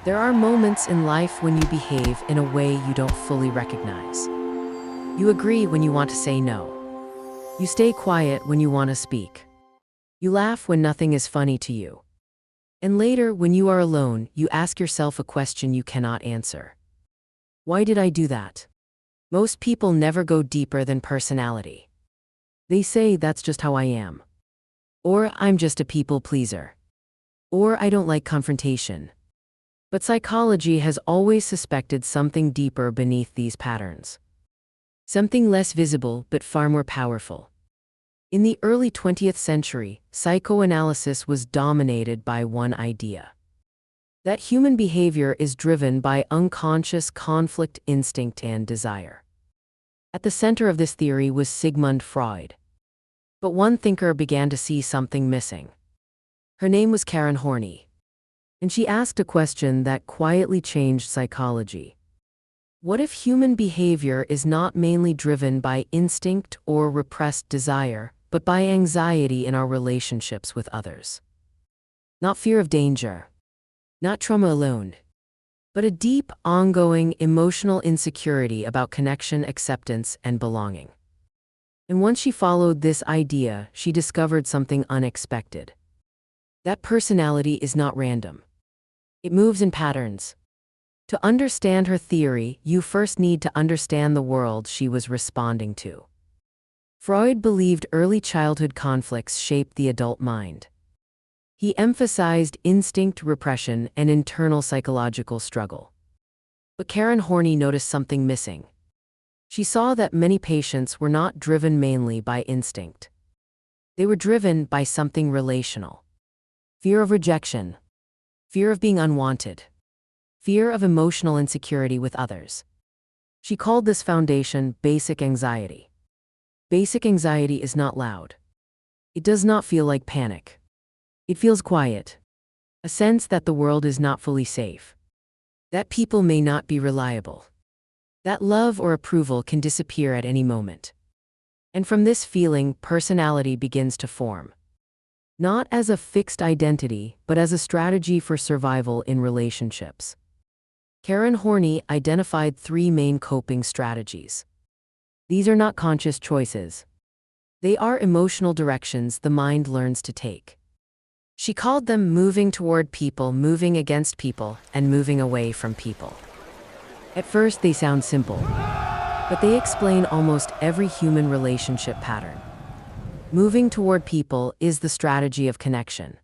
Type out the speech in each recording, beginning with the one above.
There are moments in life when you behave in a way you don't fully recognize. You agree when you want to say no. You stay quiet when you want to speak. You laugh when nothing is funny to you. And later, when you are alone, you ask yourself a question you cannot answer. Why did I do that? Most people never go deeper than personality. They say that's just how I am. Or I'm just a people pleaser. Or I don't like confrontation. But psychology has always suspected something deeper beneath these patterns. Something less visible but far more powerful. In the early 20th century, psychoanalysis was dominated by one idea: that human behavior is driven by unconscious conflict, instinct, and desire. At the center of this theory was Sigmund Freud. But one thinker began to see something missing. Her name was Karen Horney. And she asked a question that quietly changed psychology. What if human behavior is not mainly driven by instinct or repressed desire, but by anxiety in our relationships with others? Not fear of danger, not trauma alone, but a deep, ongoing emotional insecurity about connection, acceptance, and belonging. And once she followed this idea, she discovered something unexpected. That personality is not random. It moves in patterns. To understand her theory, you first need to understand the world she was responding to. Freud believed early childhood conflicts shaped the adult mind. He emphasized instinct repression and internal psychological struggle. But Karen Horney noticed something missing. She saw that many patients were not driven mainly by instinct. They were driven by something relational. Fear of rejection. Fear of being unwanted. Fear of emotional insecurity with others. She called this foundation basic anxiety. Basic anxiety is not loud. It does not feel like panic. It feels quiet. A sense that the world is not fully safe. That people may not be reliable. That love or approval can disappear at any moment. And from this feeling, personality begins to form. Not as a fixed identity, but as a strategy for survival in relationships. Karen Horney identified 3 main coping strategies. These are not conscious choices. They are emotional directions the mind learns to take. She called them moving toward people, moving against people, and moving away from people. At first, they sound simple, but they explain almost every human relationship pattern. Moving toward people is the strategy of connection.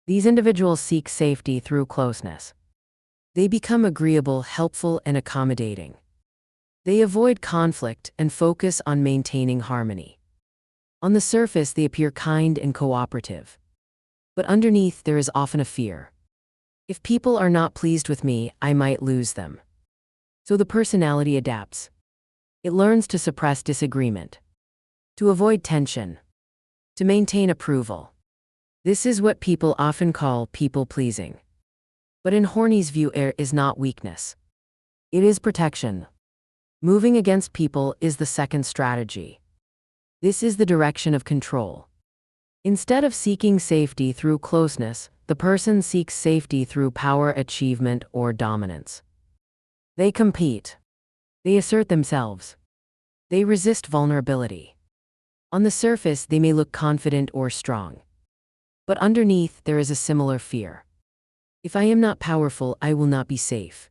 These individuals seek safety through closeness. They become agreeable, helpful, and accommodating. They avoid conflict and focus on maintaining harmony. On the surface, they appear kind and cooperative. But underneath, there is often a fear. If people are not pleased with me, I might lose them. So the personality adapts. It learns to suppress disagreement, to avoid tension, to maintain approval. This is what people often call people-pleasing. But in Horney's view, it is not weakness. It is protection. Moving against people is the second strategy. This is the direction of control. Instead of seeking safety through closeness, the person seeks safety through power, achievement, or dominance. They compete. They assert themselves. They resist vulnerability. On the surface, they may look confident or strong. But underneath, there is a similar fear. If I am not powerful, I will not be safe.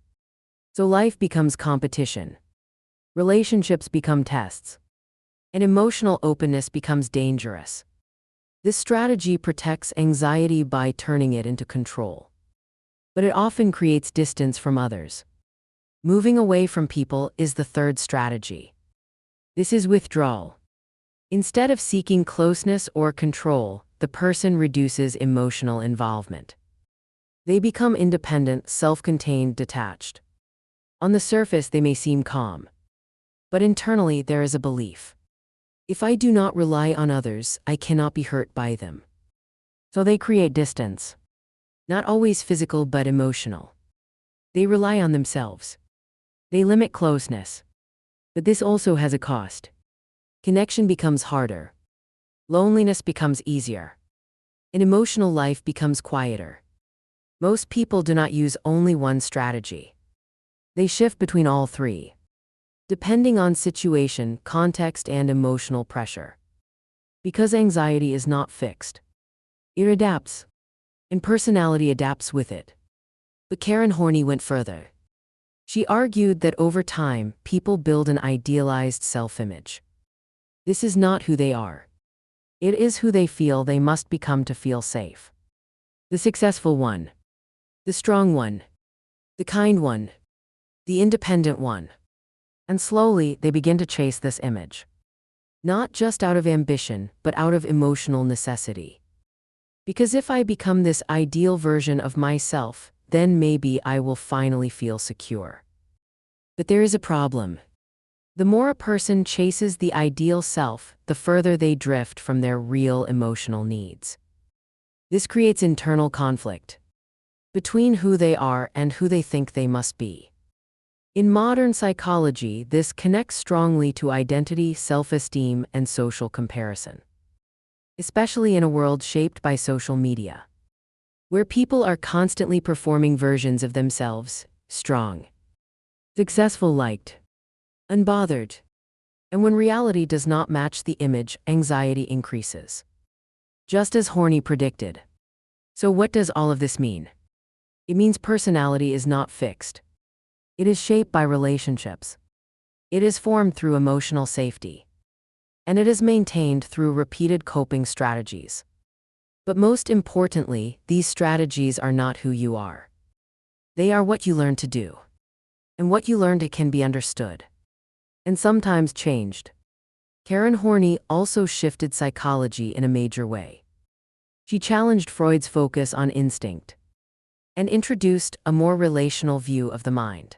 So life becomes competition. Relationships become tests. And emotional openness becomes dangerous. This strategy protects anxiety by turning it into control. But it often creates distance from others. Moving away from people is the third strategy. This is withdrawal. Instead of seeking closeness or control, the person reduces emotional involvement. They become independent, self-contained, detached. On the surface, they may seem calm. But internally, there is a belief. If I do not rely on others, I cannot be hurt by them. So they create distance. Not always physical, but emotional. They rely on themselves. They limit closeness. But this also has a cost. Connection becomes harder. Loneliness becomes easier. And emotional life becomes quieter. Most people do not use only one strategy. They shift between all three, depending on situation, context, and emotional pressure. Because anxiety is not fixed, it adapts, and personality adapts with it. But Karen Horney went further. She argued that over time, people build an idealized self-image. This is not who they are. It is who they feel they must become to feel safe. The successful one, the strong one, the kind one, the independent one. And slowly, they begin to chase this image. Not just out of ambition, but out of emotional necessity. Because if I become this ideal version of myself, then maybe I will finally feel secure. But there is a problem. The more a person chases the ideal self, the further they drift from their real emotional needs. This creates internal conflict between who they are and who they think they must be. In modern psychology, this connects strongly to identity, self-esteem, and social comparison. Especially in a world shaped by social media, where people are constantly performing versions of themselves, strong, successful, liked, unbothered. And when reality does not match the image, anxiety increases. Just as Horney predicted. So what does all of this mean? It means personality is not fixed. It is shaped by relationships. It is formed through emotional safety. And it is maintained through repeated coping strategies. But most importantly, these strategies are not who you are. They are what you learn to do. And what you learned, it can be understood. And sometimes changed. Karen Horney also shifted psychology in a major way. She challenged Freud's focus on instinct and introduced a more relational view of the mind.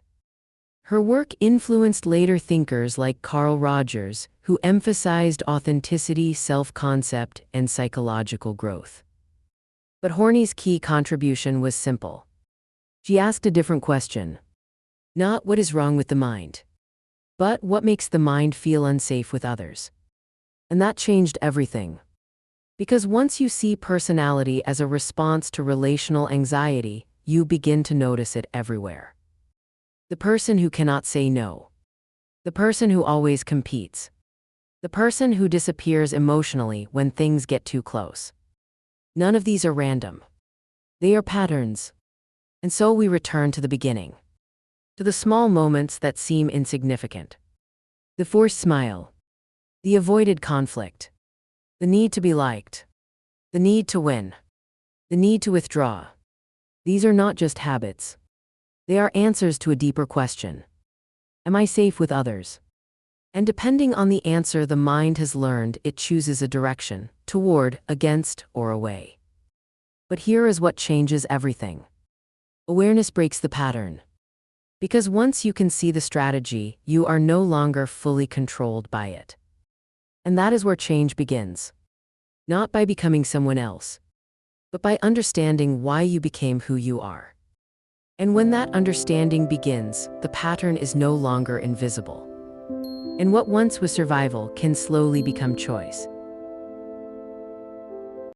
Her work influenced later thinkers like Carl Rogers, who emphasized authenticity, self-concept, and psychological growth. But Horney's key contribution was simple. She asked a different question. Not what is wrong with the mind, but what makes the mind feel unsafe with others. And that changed everything. Because once you see personality as a response to relational anxiety, you begin to notice it everywhere. The person who cannot say no. The person who always competes. The person who disappears emotionally when things get too close. None of these are random. They are patterns. And so we return to the beginning. To the small moments that seem insignificant. The forced smile. The avoided conflict. The need to be liked. The need to win. The need to withdraw. These are not just habits. They are answers to a deeper question. Am I safe with others? And depending on the answer the mind has learned, it chooses a direction, toward, against, or away. But here is what changes everything. Awareness breaks the pattern. Because once you can see the strategy, you are no longer fully controlled by it. And that is where change begins. Not by becoming someone else, but by understanding why you became who you are. And when that understanding begins, the pattern is no longer invisible. And what once was survival can slowly become choice.